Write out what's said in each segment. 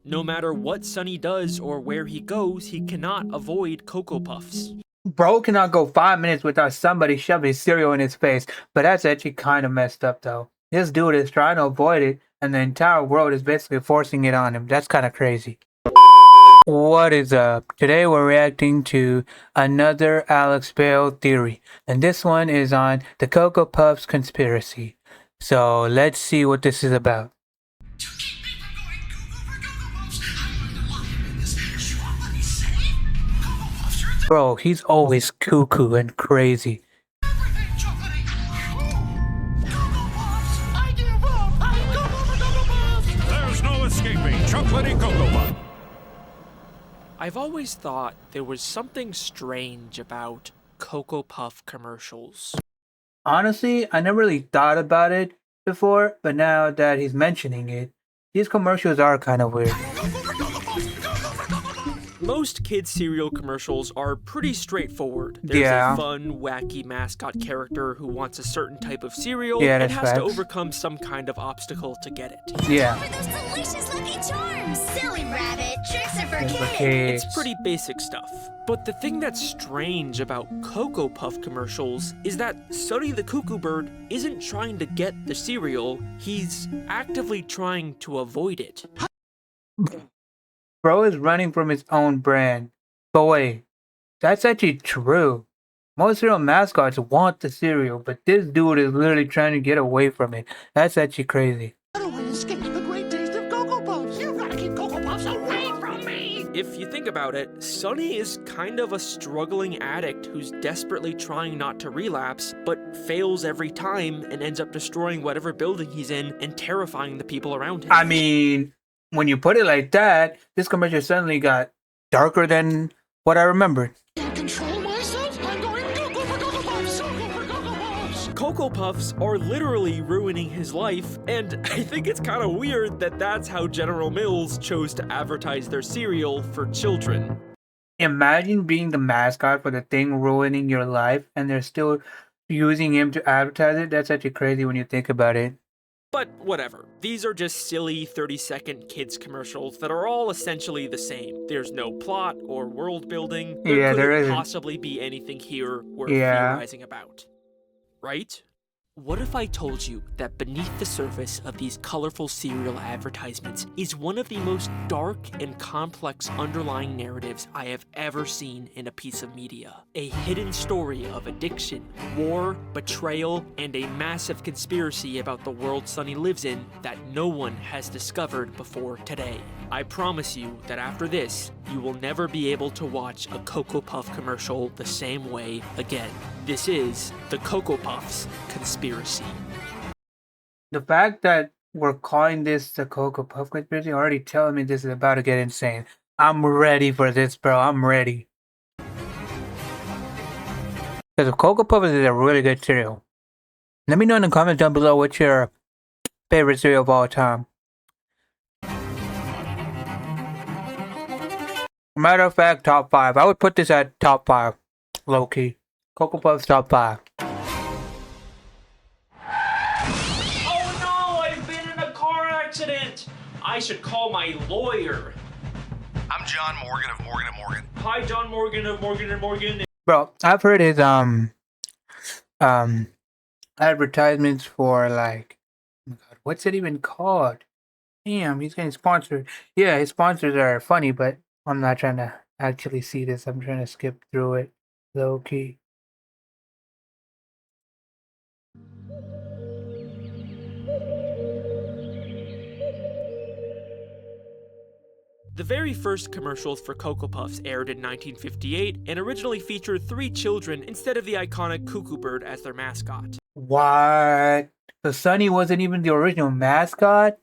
No matter what Sunny does or where he goes, he cannot avoid Cocoa Puffs. Bro cannot go 5 minutes without somebody shoving cereal in his face, but that's actually kind of messed up though. This dude is trying to avoid it, and the entire world is basically forcing it on him. That's kind of crazy. What is up? Today we're reacting to another Alex Bale theory, and this one is on the Cocoa Puffs conspiracy. So let's see what this is about. Bro, he's always cuckoo and crazy. There's no escaping chocolatey Cocoa Puff. I've always thought there was something strange about Cocoa Puff commercials. Honestly, I never really thought about it before, but now that he's mentioning it, these commercials are kind of weird. Most kids' cereal commercials are pretty straightforward. There's a fun, wacky mascot character who wants a certain type of cereal and has to overcome some kind of obstacle to get it. Yeah. For those delicious Lucky Charms! Silly rabbit, tricks are for kids! It's pretty basic stuff. But the thing that's strange about Cocoa Puff commercials is that Sunny the Cuckoo Bird isn't trying to get the cereal, he's actively trying to avoid it. Bro is running from his own brand. But wait, that's actually true. Most cereal mascots want the cereal, but this dude is literally trying to get away from it. That's actually crazy. How do I escape the great taste of Cocoa Puffs? You've got to keep Cocoa Puffs away from me! If you think about it, Sunny is kind of a struggling addict who's desperately trying not to relapse, but fails every time and ends up destroying whatever building he's in and terrifying the people around him. I mean, when you put it like that, this commercial suddenly got darker than what I remembered. I can't control myself. I'm going Cocoa for Cocoa Puffs. Cocoa for Cocoa Puffs. Cocoa Puffs are literally ruining his life, and I think it's kind of weird that that's how General Mills chose to advertise their cereal for children. Imagine being the mascot for the thing ruining your life, and they're still using him to advertise it. That's actually crazy when you think about it. But whatever, these are just silly 30-second kids commercials that are all essentially the same. There's no plot or world building. There couldn't possibly be anything here worth theorizing about. Right? What if I told you that beneath the surface of these colorful cereal advertisements is one of the most dark and complex underlying narratives I have ever seen in a piece of media? A hidden story of addiction, war, betrayal, and a massive conspiracy about the world Sunny lives in that no one has discovered before today. I promise you that after this, you will never be able to watch a Cocoa Puff commercial the same way again. This is the Cocoa Puffs conspiracy. The fact that we're calling this the Cocoa Puff conspiracy already telling me this is about to get insane. I'm ready for this, bro. I'm ready. Because Cocoa Puff is a really good cereal. Let me know in the comments down below what's your favorite cereal of all time. Matter of fact, top 5. I would put this at top 5. Low key. Cocoa Puffs top 5. Oh no, I've been in a car accident! I should call my lawyer. I'm John Morgan of Morgan & Morgan. Hi, John Morgan of Morgan & Morgan. Bro, I've heard his advertisements for like, oh my God, what's it even called? Damn, he's getting sponsored. Yeah, his sponsors are funny, but I'm not trying to actually see this. I'm trying to skip through it low key. The very first commercials for Cocoa Puffs aired in 1958 and originally featured 3 children instead of the iconic Cuckoo Bird as their mascot. What? So Sunny wasn't even the original mascot?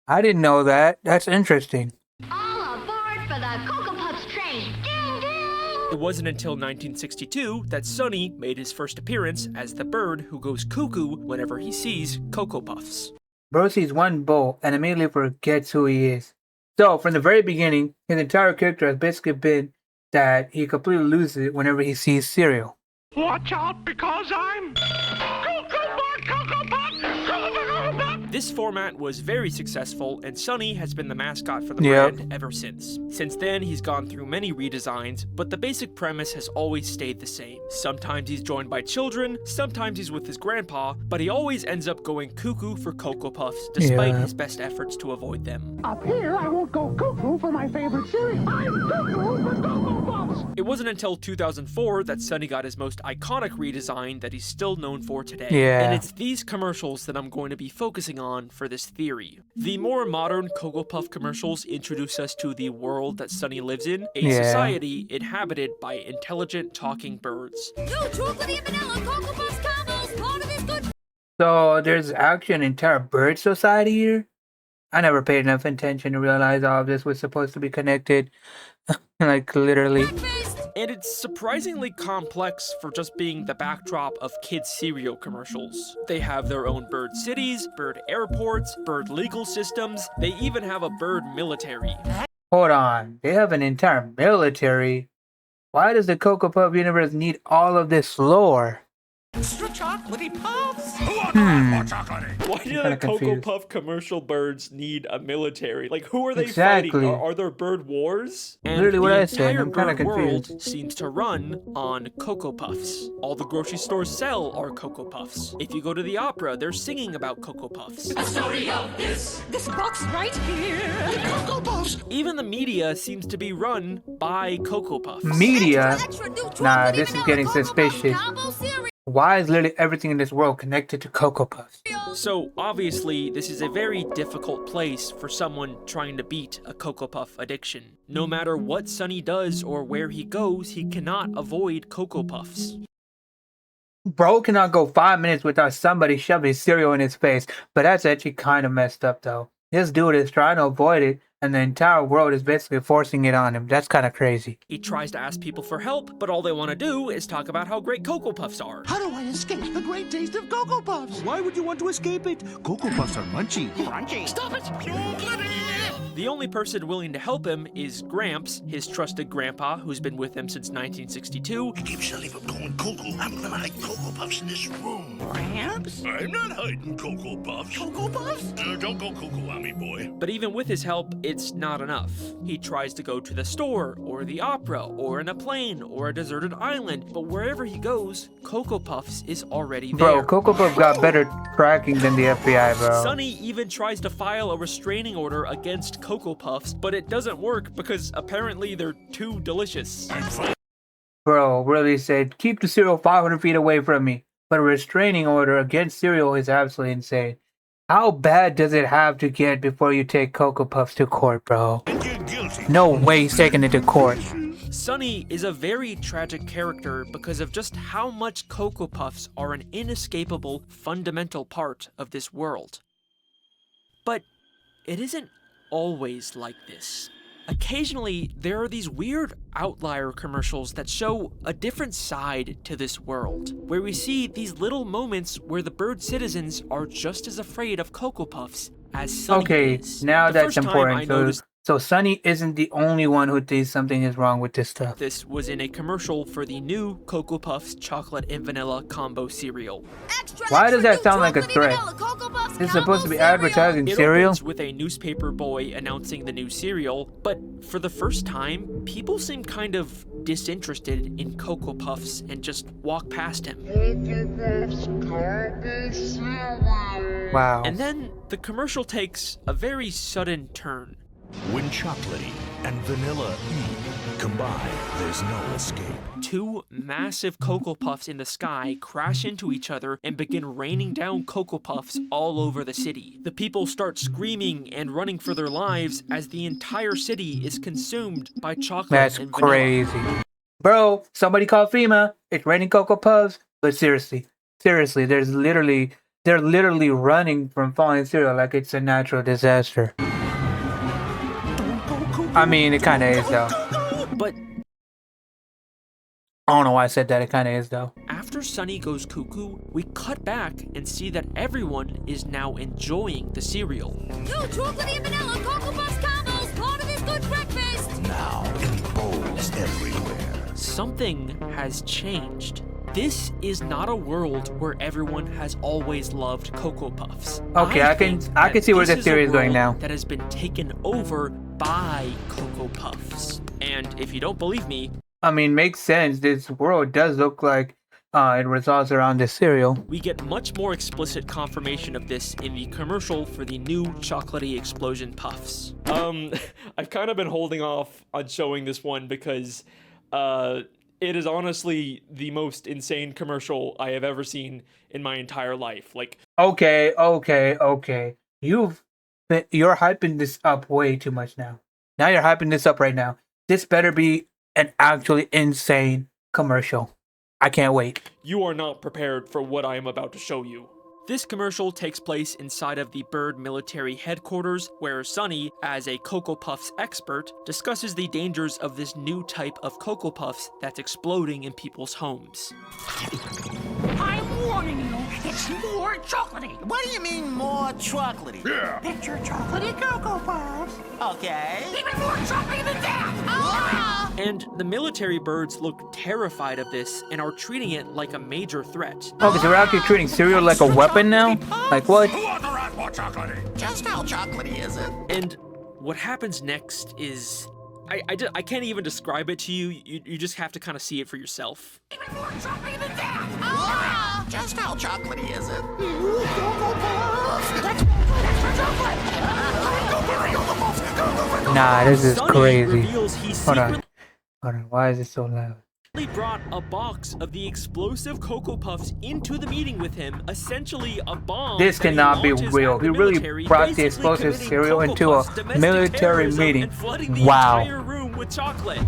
I didn't know that. That's interesting. All aboard for the Cocoa Puffs train! Ding ding! It wasn't until 1962 that Sunny made his first appearance as the bird who goes cuckoo whenever he sees Cocoa Puffs. Bro sees one bowl and immediately forgets who he is. So, from the very beginning, his entire character has basically been that he completely loses it whenever he sees cereal. Watch out because I'm Cocoa Puff, Cocoa Puff, Cocoa Puff, Cocoa Puff. This format was very successful, and Sunny has been the mascot for the brand ever since. Since then, he's gone through many redesigns, but the basic premise has always stayed the same. Sometimes he's joined by children, sometimes he's with his grandpa, but he always ends up going cuckoo for Cocoa Puffs, despite his best efforts to avoid them. Up here, I won't go cuckoo for my favorite cereal. I'm cuckoo for Cocoa Puffs. It wasn't until 2004 that Sunny got his most iconic redesign that he's still known for today. And it's these commercials that I'm going to be focusing on for this theory. The more modern Cocoa Puff commercials introduce us to the world that Sunny lives in, a society inhabited by intelligent talking birds. No chocolatey and vanilla Cocoa Puffs combos, part of this good. So there's actually an entire bird society here? I never paid enough attention to realize all of this was supposed to be connected. Like, literally. And it's surprisingly complex for just being the backdrop of kids' cereal commercials. They have their own bird cities, bird airports, bird legal systems, they even have a bird military. Hold on, they have an entire military? Why does the Cocoa Puff universe need all of this lore? Extra chocolatey puffs. More chocolatey. Why do the Cocoa confused. Puff commercial birds need a military? Like, who are they Exactly. fighting? Are there bird wars? And Literally what the I said, entire I'm kinda bird confused. world seems to run on Cocoa Puffs. All the grocery stores sell are Cocoa Puffs. If you go to the opera, they're singing about Cocoa Puffs. This box right here. Cocoa Puffs. Even the media seems to be run by Cocoa Puffs. Media? Extra new Nah, chocolatey this is vanilla getting Cocoa Puffs suspicious. combo cereal. Why is literally everything in this world connected to Cocoa Puffs? So, obviously, this is a very difficult place for someone trying to beat a Cocoa Puff addiction. No matter what Sunny does or where he goes, he cannot avoid Cocoa Puffs. Bro cannot go 5 minutes without somebody shoving cereal in his face, but that's actually kind of messed up though. This dude is trying to avoid it, and the entire world is basically forcing it on him. That's kind of crazy. He tries to ask people for help, but all they want to do is talk about how great Cocoa Puffs are. How do I escape the great taste of Cocoa Puffs? Why would you want to escape it? Cocoa Puffs are munchy. Crunchy. Stop it. The only person willing to help him is Gramps, his trusted grandpa, who's been with him since 1962. Keep Shelly from going cuckoo. I'm gonna hide Cocoa Puffs in this room. Gramps? I'm not hiding Cocoa Puffs. Cocoa Puffs? Don't go cuckoo on me, boy. But even with his help, it's not enough. He tries to go to the store, or the opera, or in a plane, or a deserted island, but wherever he goes, Cocoa Puffs is already there. Bro, Cocoa Puff got better tracking than the FBI, bro. Sunny even tries to file a restraining order against Cocoa Puffs, but it doesn't work because apparently they're too delicious. Bro really said, keep the cereal 500 feet away from me. But a restraining order against cereal is absolutely insane. How bad does it have to get before you take Cocoa Puffs to court, bro? You're guilty. No way he's taking it to court. Sunny is a very tragic character because of just how much Cocoa Puffs are an inescapable, fundamental part of this world. But it isn't always like this. Occasionally, there are these weird outlier commercials that show a different side to this world, where we see these little moments where the bird citizens are just as afraid of Cocoa Puffs as Sunny is. Now The that's first time important. I noticed So Sunny isn't the only one who thinks something is wrong with this stuff. this was in a commercial for the new Cocoa Puffs chocolate and vanilla combo cereal. Extra, Why does extra that new sound like a chocolatey threat? vanilla Cocoa Puffs This is combo supposed to be cereal. advertising It cereal? opens with a newspaper boy announcing the new cereal, but for the first time, people seem kind of disinterested in Cocoa Puffs and just walk past him. Wow. And then the commercial takes a very sudden turn. When chocolatey and vanilla combine, there's no escape. Two massive Cocoa Puffs in the sky crash into each other and begin raining down Cocoa Puffs all over the city. The people start screaming and running for their lives as the entire city is consumed by chocolate That's and vanilla. crazy. Bro, somebody call FEMA. It's raining Cocoa Puffs. But seriously, they're literally running from falling cereal like it's a natural disaster. I mean, it kind of is though. But I don't know why I said that. It kind of is though. after Sunny goes cuckoo, we cut back and see that everyone is now enjoying the cereal. New chocolatey and vanilla Cocoa Puffs combos, part of this good breakfast. Now in bowls everywhere. Something has changed. This is not a world where everyone has always loved Cocoa Puffs. Okay, I can see where the theory is going now. That has been taken over by Cocoa Puffs. And if you don't believe me, I mean, makes sense. This world does look like it revolves around this cereal. We get much more explicit confirmation of this in the commercial for the new chocolatey explosion puffs. I've kind of been holding off on showing this one because it is honestly the most insane commercial I have ever seen in my entire life. Like, okay. You're hyping this up way too much now. Now you're hyping this up right now. This better be an actually insane commercial. I can't wait. You are not prepared for what I am about to show you. This commercial takes place inside of the Bird military headquarters, where Sunny, as a Cocoa Puffs expert, discusses the dangers of this new type of Cocoa Puffs that's exploding in people's homes. I'm warning you, it's more chocolatey. What do you mean more chocolatey? Yeah. Picture chocolatey Cocoa Puffs. Okay. Even more chocolatey than that. Ah! And the military birds look terrified of this and are treating it like a major threat. Okay, so we're actually treating cereal like a weapon now? Like what? Who authorized more chocolatey? Just how chocolatey is it? And what happens next is... I can't even describe it to you. You just have to kind of see it for yourself. Even more chocolatey than that. Ah! Just how chocolatey is it? Ooh, Cocoa Puffs. That's chocolate. Nah, this is Sunny crazy. reveals he Hold on. secretly Hold on. Why is it so loud? brought a box of the explosive Cocoa Puffs into the meeting with him, essentially a bomb. This that he cannot be launches real. at the He really military, brought the basically explosive committing cereal Cocoa into a Puffs domestic military terrorism meeting. and flooding the Wow. entire room with chocolate.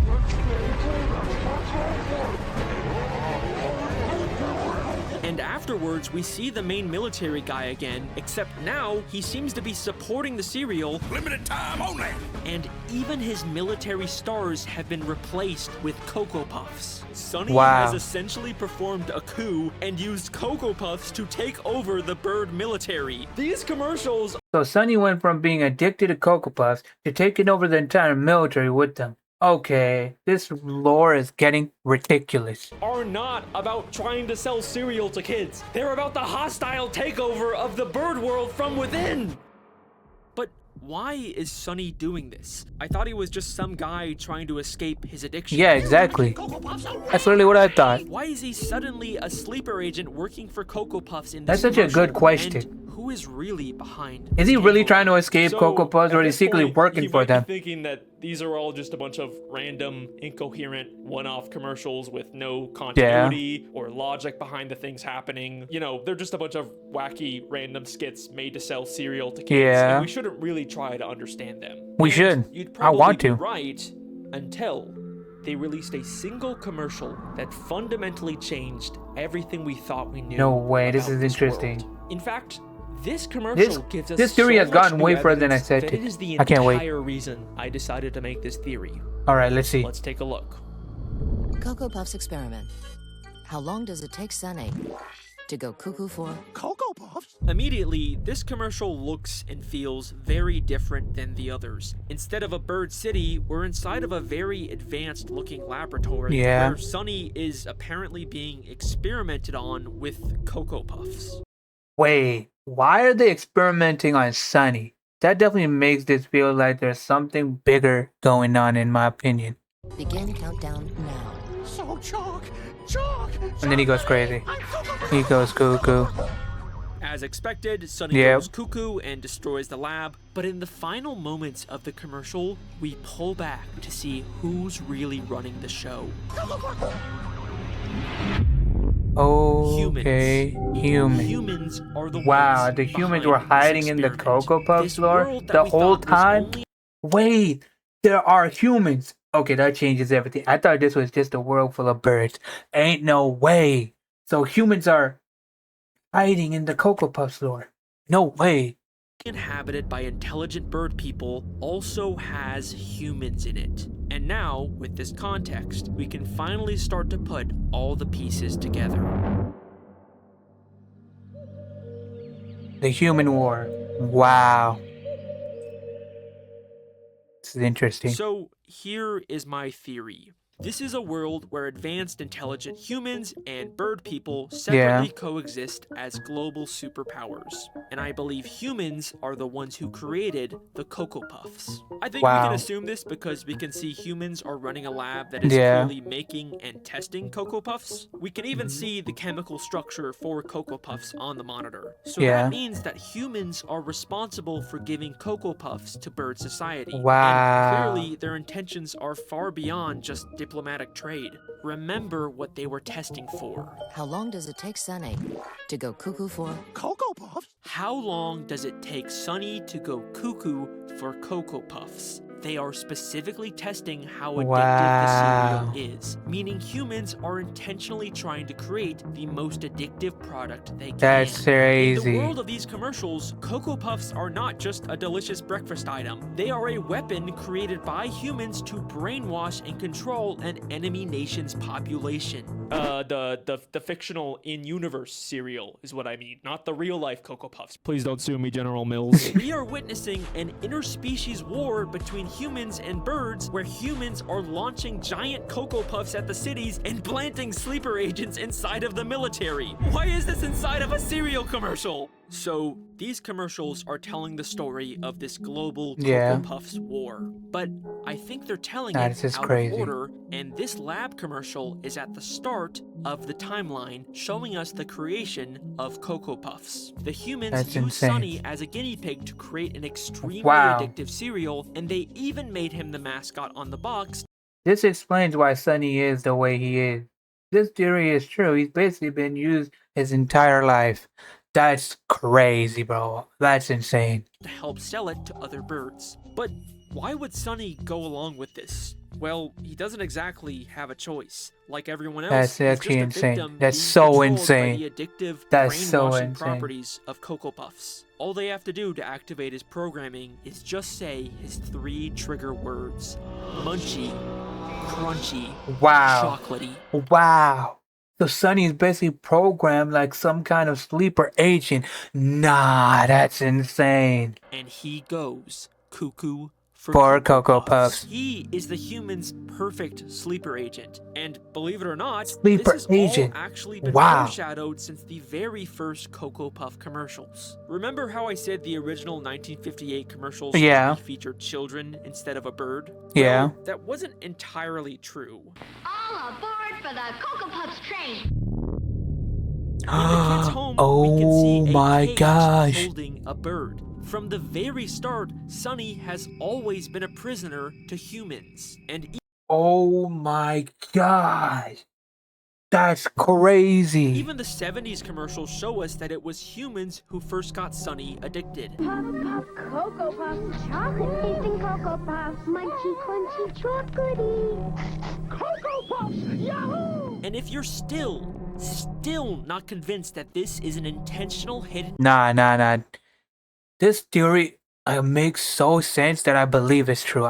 And afterwards, we see the main military guy again, except now he seems to be supporting the cereal, Limited time only. and even his military stars have been replaced with Cocoa Puffs. Sunny Wow. has essentially performed a coup and used Cocoa Puffs to take over the Bird military. These commercials So Sunny went from being addicted to Cocoa Puffs to taking over the entire military with them. Okay, this lore is getting ridiculous. are not about trying to sell cereal to kids. They're about the hostile takeover of the bird world from within. But why is Sunny doing this? I thought he was just some guy trying to escape his addiction. Yeah, exactly. Cocoa Puffs away. That's literally what I thought. Why is he suddenly a sleeper agent working for Cocoa Puffs in That's this such a good commercial? question. And who is really behind Is he this really takeover? trying to escape Cocoa Puffs, or is he secretly working for them? Thinking that these are all just a bunch of random, incoherent, one-off commercials with no continuity or logic behind the things happening. You know, they're just a bunch of wacky, random skits made to sell cereal to kids. Yeah. And we shouldn't really try to understand them. We And should. You'd I probably want be to. right until they released a single commercial that fundamentally changed everything we thought we knew. No way, this about is interesting. world. In fact, this commercial gives us this theory so has gotten much way new further than I evidence said that it. it is the I can't wait. entire reason I decided to make this theory. All right, let's see. Let's take a look. Cocoa Puffs experiment. How long does it take Sunny to go cuckoo for? Cocoa Puffs? Immediately, this commercial looks and feels very different than the others. Instead of a bird city, we're inside of a very advanced looking laboratory Yeah. where Sunny is apparently being experimented on with Cocoa Puffs. Wait, why are they experimenting on Sunny? That definitely makes this feel like there's something bigger going on, in my opinion. Begin countdown now. So chalk. And then he goes crazy. I'm Cocoa Puffs. He goes cuckoo. As expected, Sunny Yep. goes cuckoo and destroys the lab, but in the final moments of the commercial, we pull back to see who's really running the show. Okay, humans. Humans are the Wow, ones the humans behind were this hiding in the experiment. Cocoa Puffs This lore world that the we whole thought was time? only- Wait, there are humans. Okay, that changes everything. I thought this was just a world full of birds. Ain't no way. So humans are hiding in the Cocoa Puffs lore. No way. inhabited by intelligent bird people also has humans in it. And now, with this context, we can finally start to put all the pieces together. The human war. Wow. This is interesting. So, here is my theory. This is a world where advanced intelligent humans and bird people separately coexist as global superpowers. And I believe humans are the ones who created the Cocoa Puffs. I think we can assume this because we can see humans are running a lab that is clearly making and testing Cocoa Puffs. We can even see the chemical structure for Cocoa Puffs on the monitor. So that means that humans are responsible for giving Cocoa Puffs to bird society. And clearly their intentions are far beyond just diplomatic trade. Remember what they were testing for. How long does it take Sunny to go cuckoo for? Cocoa Puffs? How long does it take Sunny to go cuckoo for Cocoa Puffs? They are specifically testing how addictive the cereal is, meaning humans are intentionally trying to create the most addictive product they can. That's crazy. In the world of these commercials, Cocoa Puffs are not just a delicious breakfast item. They are a weapon created by humans to brainwash and control an enemy nation's population. The fictional in-universe cereal is what I mean, not the real-life Cocoa Puffs. Please don't sue me, General Mills. We are witnessing an interspecies war between humans and birds, where humans are launching giant Cocoa Puffs at the cities and planting sleeper agents inside of the military. Why is this inside of a cereal commercial? So, these commercials are telling the story of this global Cocoa Puffs war. But I think they're telling it out of order, and this lab commercial is at the start of the timeline, showing us the creation of Cocoa Puffs. The humans used Sunny as a guinea pig to create an extremely addictive cereal, and they even made him the mascot on the box. This explains why Sunny is the way he is. This theory is true. He's basically been used his entire life. That's crazy, bro. That's insane. To help sell it to other birds. But why would Sunny go along with this? Well, he doesn't exactly have a choice. Like everyone else, that's actually insane. That's so insane. By the addictive, that's so insane. Properties of Cocoa Puffs. All they have to do to activate his programming is just say his 3 trigger words: munchy, crunchy, chocolatey. Wow. So Sunny is basically programmed like some kind of sleeper agent. Nah, that's insane. And he goes cuckoo for Cocoa Puffs. He is the human's perfect sleeper agent. And believe it or not, sleeper this has agent. all actually been foreshadowed since the very first Cocoa Puff commercials. Remember how I said the original 1958 commercials featured children instead of a bird? Yeah. Well, that wasn't entirely true. All aboard for the Cocoa Puffs train. In the kids' home, we can see a cage gosh. holding a bird. From the very start, Sunny has always been a prisoner to humans. And oh my gosh. That's crazy. Even the 70s commercials show us that it was humans who first got Sunny addicted. Puff, puff, Cocoa Puffs, chocolate tasting Cocoa Puffs, munchy, crunchy, chocolatey. Cocoa Puffs, yahoo! And if you're still not convinced that this is an intentional hidden... Nah. This theory makes so sense that I believe it's true.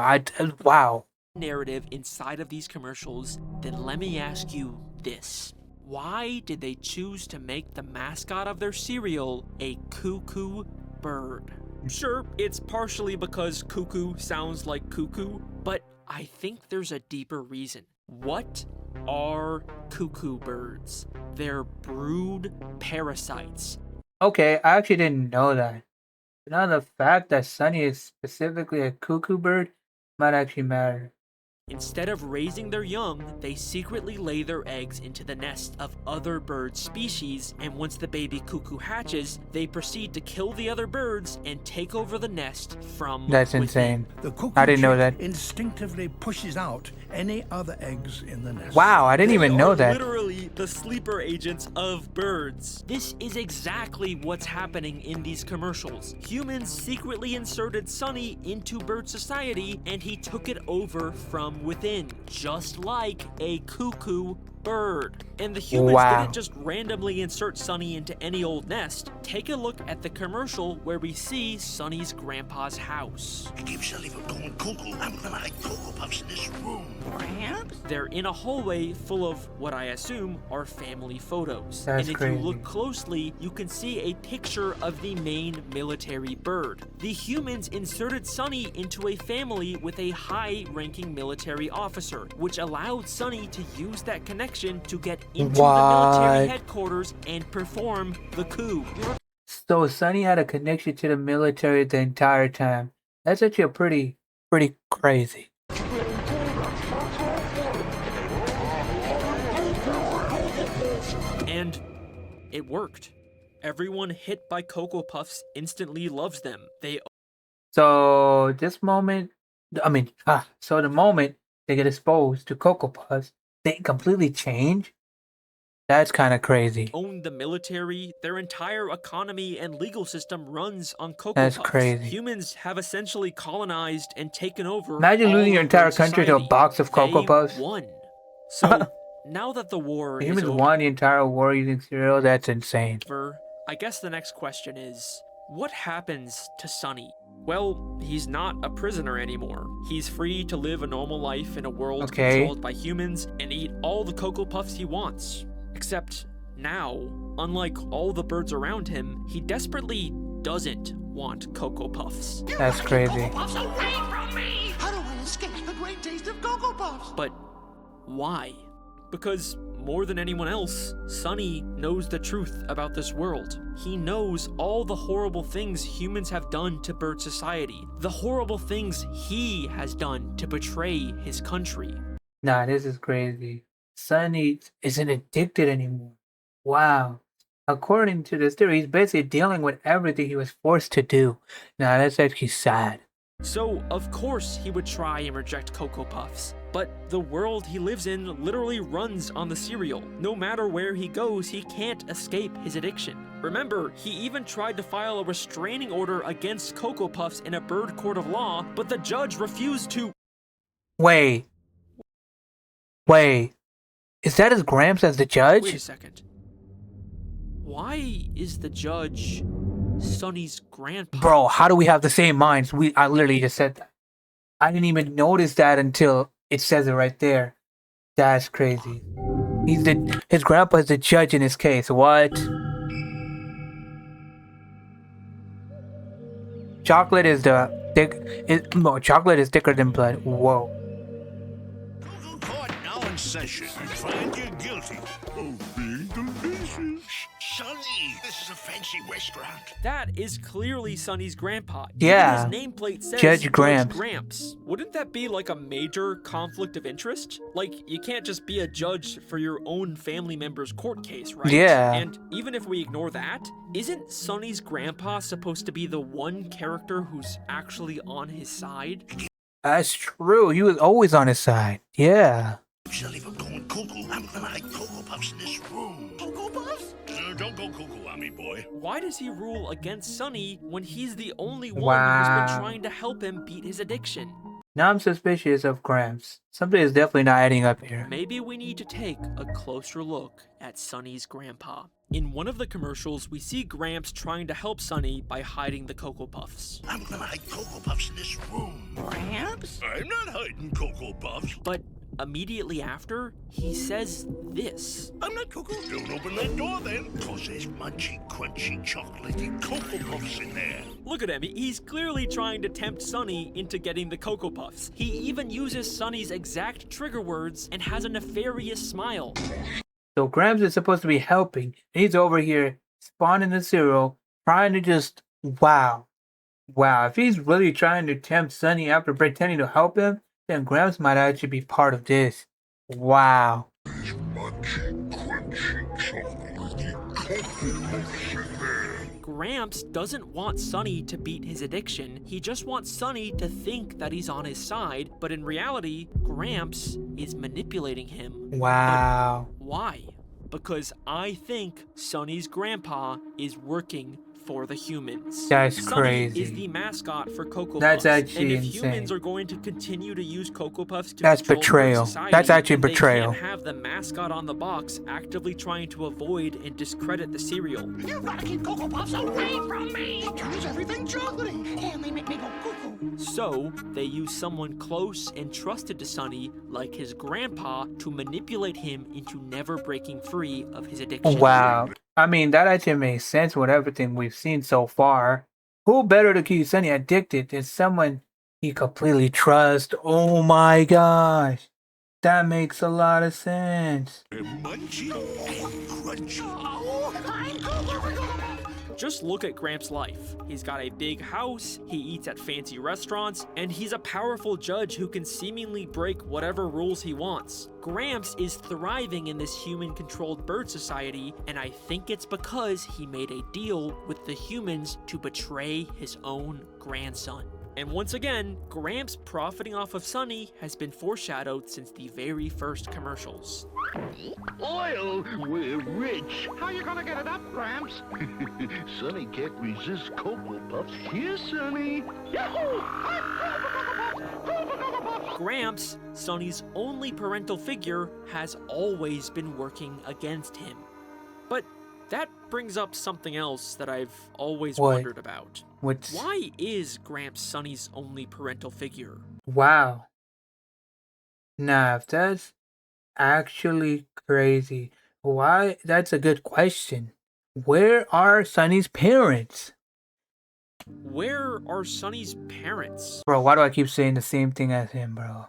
Wow. Narrative inside of these commercials, then let me ask you this. Why did they choose to make the mascot of their cereal a cuckoo bird? Sure, it's partially because cuckoo sounds like cuckoo, but I think there's a deeper reason. What are cuckoo birds? They're brood parasites. Okay, I actually didn't know that. Now the fact that Sunny is specifically a cuckoo bird might actually matter. Instead of raising their young, they secretly lay their eggs into the nest of other bird species, and once the baby cuckoo hatches, they proceed to kill the other birds and take over the nest from That's within. Insane. The cuckoo I didn't know that. instinctively pushes out any other eggs in the nest. Wow, I didn't even know that. Literally the sleeper agents of birds. This is exactly what's happening in these commercials. Humans secretly inserted Sunny into bird society, and he took it over from within, just like a cuckoo bird. And the humans didn't just randomly insert Sunny into any old nest. Take a look at the commercial where we see Sunny's grandpa's house. I keep Sullivan going cuckoo. I'm gonna hide Cocoa Puffs in this room. Gramps? They're in a hallway full of what I assume are family photos. That's and if crazy. you look closely, you can see a picture of the main military bird. The humans inserted Sunny into a family with a high-ranking military officer, which allowed Sunny to use that connection to get into the military headquarters and perform the coup. So Sunny had a connection to the military the entire time. That's actually a pretty crazy. And it worked. Everyone hit by Cocoa Puffs instantly loves them. So the moment they get exposed to Cocoa Puffs, they completely change. That's kind of crazy. Own the military, their entire economy and legal system runs on Cocoa That's Puffs. crazy. Humans have essentially colonized and taken over. Imagine all losing your of entire Bird country to a society. box of Cocoa They Puffs. won. So now that the war The is humans won the entire war using cereal. That's insane. over, I guess the next question is, what happens to Sunny? Well, he's not a prisoner anymore. He's free to live a normal life in a world controlled by humans and eat all the Cocoa Puffs he wants. Except now, unlike all the birds around him, he desperately doesn't want Cocoa Puffs. That's crazy. Cocoa Puffs away from me! How do I escape the great taste of Cocoa Puffs? But why? Because more than anyone else, Sunny knows the truth about this world. He knows all the horrible things humans have done to bird society, the horrible things he has done to betray his country. Nah, this is crazy. Sunny isn't addicted anymore. Wow. According to this theory, he's basically dealing with everything he was forced to do. Nah, that's actually sad. So, of course, he would try and reject Cocoa Puffs. But the world he lives in literally runs on the cereal. No matter where he goes, he can't escape his addiction. Remember, he even tried to file a restraining order against Cocoa Puffs in a bird court of law, but the judge refused to. Wait. Is that his Gramps as the judge? Wait a second. Why is the judge Sunny's grandpa? Bro, how do we have the same minds? I literally just said that. I didn't even notice that until it says it right there. That's crazy. His grandpa is the judge in his case. What? Chocolate is chocolate is thicker than blood. Whoa. Court now in session. I find you guilty of being delicious. Sunny, this is a fancy restaurant. That is clearly Sunny's grandpa. Yeah. Even his nameplate says Judge Gramps. Gramps. Wouldn't that be like a major conflict of interest? Like, you can't just be a judge for your own family member's court case, right? Yeah. And even if we ignore that, isn't Sunny's grandpa supposed to be the one character who's actually on his side? That's true. He was always on his side. Yeah. Sullivan going cuckoo. I'm gonna hide Cocoa Puffs in this room. Cocoa Puffs? Don't go cuckoo on me, boy. Why does he rule against Sunny when he's the only one who's Wow. been trying to help him beat his addiction? Now I'm suspicious of Gramps. Something is definitely not adding up here. Maybe we need to take a closer look at Sunny's grandpa. In one of the commercials, we see Gramps trying to help Sunny by hiding the Cocoa Puffs. I'm gonna hide Cocoa Puffs in this room. Gramps? I'm not hiding Cocoa Puffs. But immediately after, he says this. I'm not cuckoo. Don't open that door then. Cause there's munchy, crunchy, chocolatey Cocoa Puffs in there. Look at him, he's clearly trying to tempt Sunny into getting the Cocoa Puffs. He even uses Sunny's exact trigger words and has a nefarious smile. So Gramps is supposed to be helping, and he's over here spawning the cereal, trying to just wow. If he's really trying to tempt Sunny after pretending to help him, then Gramps might actually be part of this. Wow. Gramps doesn't want Sunny to beat his addiction, he just wants Sunny to think that he's on his side, but in reality, Gramps is manipulating him. Wow. Why? Because I think Sunny's grandpa is working for the humans. That's Sunny crazy. is the mascot for Cocoa That's Puffs. actually and if insane. humans are going to continue to use Cocoa Puffs to That's control betrayal. society, That's actually then betrayal. They can't have the mascot on the box actively trying to avoid and discredit the cereal. You've got to keep Cocoa Puffs away from me. It turns everything chocolatey, and they make me go cuckoo. So, they use someone close and trusted to Sunny, like his grandpa, to manipulate him into never breaking free of his addiction. Wow. I mean, that actually makes sense with everything we've seen so far. Who better to keep Sunny addicted than someone he completely trusts? Oh my gosh. That makes a lot of sense. Munchy and crunchy. Oh, I'm Cocoa. Just look at Gramps' life. He's got a big house, he eats at fancy restaurants, and he's a powerful judge who can seemingly break whatever rules he wants. Gramps is thriving in this human-controlled bird society, and I think it's because he made a deal with the humans to betray his own grandson. And once again, Gramps profiting off of Sunny has been foreshadowed since the very first commercials. Oil, we're rich. How you gonna get it up, Gramps? Sunny can't resist Cocoa Puffs. Here, Sunny. Yahoo! I'm Cocoa Puffs. Gramps, Sunny's only parental figure, has always been working against him. But that brings up something else that I've always wondered about. Why is Gramps Sunny's only parental figure? Wow. Nah, if that's actually crazy. Why? That's a good question. Where are Sunny's parents? Where are Sunny's parents? Bro, why do I keep saying the same thing as him, bro?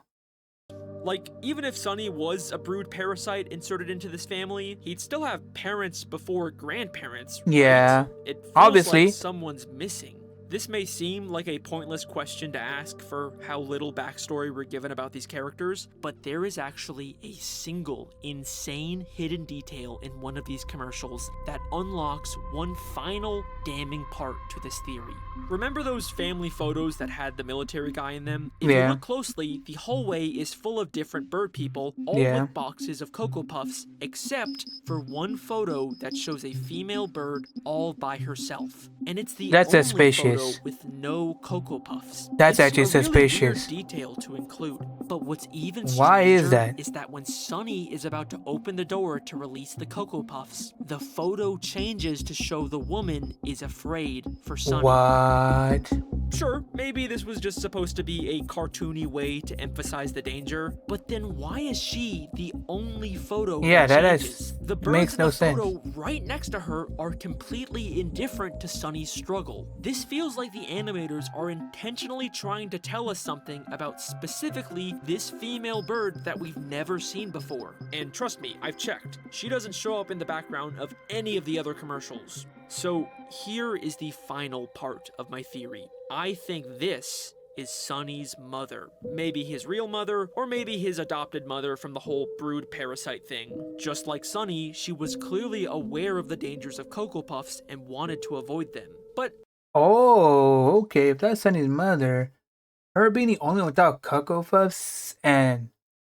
Like, even if Sunny was a brood parasite inserted into this family, he'd still have parents before grandparents, right? Yeah, It feels obviously. like someone's missing. This may seem like a pointless question to ask for how little backstory we're given about these characters, but there is actually a single insane hidden detail in one of these commercials that unlocks one final damning part to this theory. Remember those family photos that had the military guy in them? If you look closely, the hallway is full of different bird people, all with boxes of Cocoa Puffs, except for one photo that shows a female bird all by herself. And it's the only suspicious. photo with no Cocoa Puffs. That's It's actually a really suspicious. weird detail to include. But what's even Why is stranger that? is that when Sunny is about to open the door to release the Cocoa Puffs, the photo changes to show the woman is afraid for Sunny. What? Sure, maybe this was just supposed to be a cartoony way to emphasize the danger, but then why is she the only photo Yeah, that changes? The birds makes in no the sense. photo right next to her are completely indifferent to Sunny's struggle. This feels like the animators are intentionally trying to tell us something about specifically this female bird that we've never seen before. And trust me, I've checked. She doesn't show up in the background of any of the other commercials. So here is the final part of my theory. I think this is Sunny's mother. Maybe his real mother, or maybe his adopted mother from the whole brood parasite thing. Just like Sunny, she was clearly aware of the dangers of Cocoa Puffs and wanted to avoid them. But Oh, okay. If that's Sunny's mother, her being the only one without Cocoa Puffs and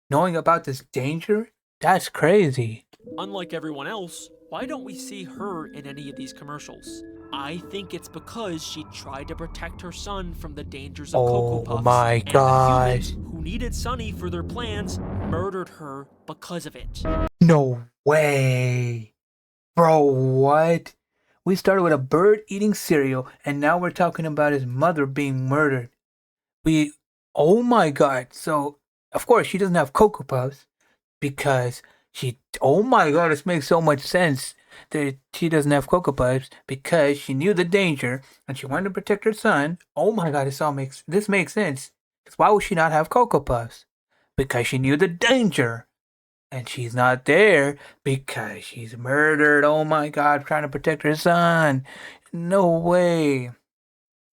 knowing about this danger, that's crazy. unlike everyone else, why don't we see her in any of these commercials? I think it's because she tried to protect her son from the dangers of Cocoa Puffs. Oh my and gosh. the humans who needed Sunny for their plans murdered her because of it. No way. Bro, what? We started with a bird eating cereal, and now we're talking about his mother being murdered. Oh my god. So, of course, she doesn't have Cocoa Puffs because oh my god, this makes so much sense that she doesn't have Cocoa Puffs because she knew the danger and she wanted to protect her son. Oh my god, this makes sense. Because why would she not have Cocoa Puffs? Because she knew the danger. And she's not there because she's murdered. Oh my god, trying to protect her son. No way.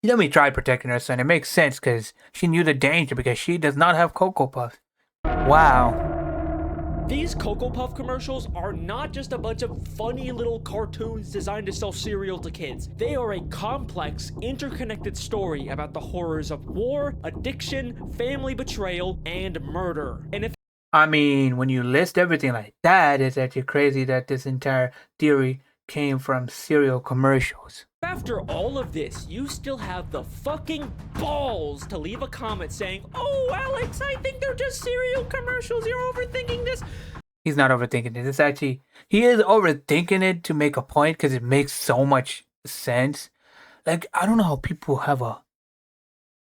Let me try protecting her son. It makes sense because she knew the danger because she does not have Cocoa Puffs. Wow. These Cocoa Puff commercials are not just a bunch of funny little cartoons designed to sell cereal to kids. They are a complex, interconnected story about the horrors of war, addiction, family betrayal, and murder. And if I mean, when you list everything like that, it's actually crazy that this entire theory came from cereal commercials. After all of this, you still have the fucking balls to leave a comment saying, "Oh, Alex, I think they're just cereal commercials. You're overthinking this." He's not overthinking it. It's actually, he is overthinking it to make a point because it makes so much sense. Like, I don't know how people have a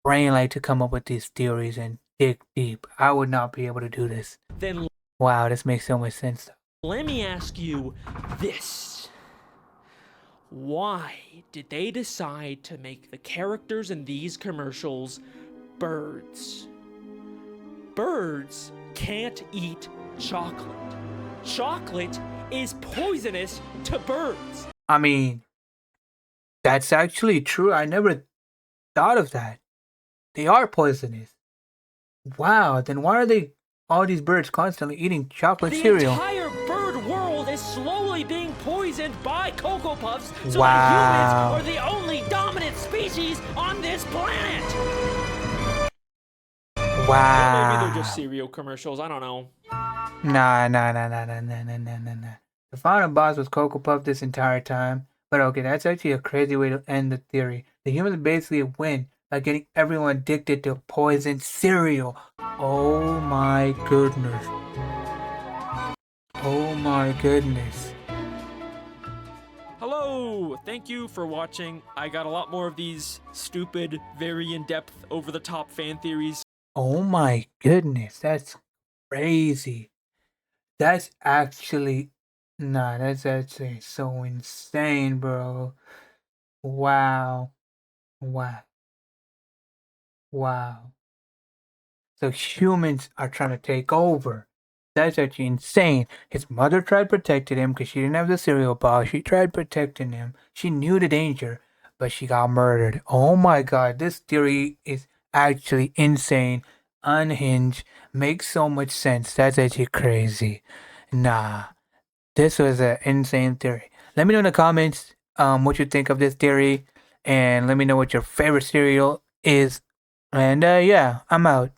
brain like to come up with these theories and dig deep. I would not be able to do this. Then Wow, this makes so much sense. let me ask you this. Why did they decide to make the characters in these commercials birds? Birds can't eat chocolate. Chocolate is poisonous to birds. I mean, that's actually true. I never thought of that. They are poisonous. Wow, then why are they all these birds constantly eating chocolate The cereal? entire bird world is slowly being poisoned by Cocoa Puffs, so Wow. that humans are the only dominant species on this planet. Or Wow. maybe they're just cereal commercials, I don't know. Nah. The final boss was Cocoa Puff this entire time. But okay, that's actually a crazy way to end the theory. The humans basically win by getting everyone addicted to poison cereal. Oh my goodness. Oh my goodness. Hello! Thank you for watching. I got a lot more of these stupid, very in-depth, over-the-top fan theories. Oh my goodness. That's crazy. That's actually... Nah, that's actually so insane, bro. Wow. So humans are trying to take over. That's actually insane. His mother tried protecting him because she didn't have the cereal box. She tried protecting him. She knew the danger, but she got murdered. Oh my god, this theory is actually insane. Unhinged. Makes so much sense. That's actually crazy. Nah. This was an insane theory. Let me know in the comments what you think of this theory. And let me know what your favorite cereal is. And yeah, I'm out.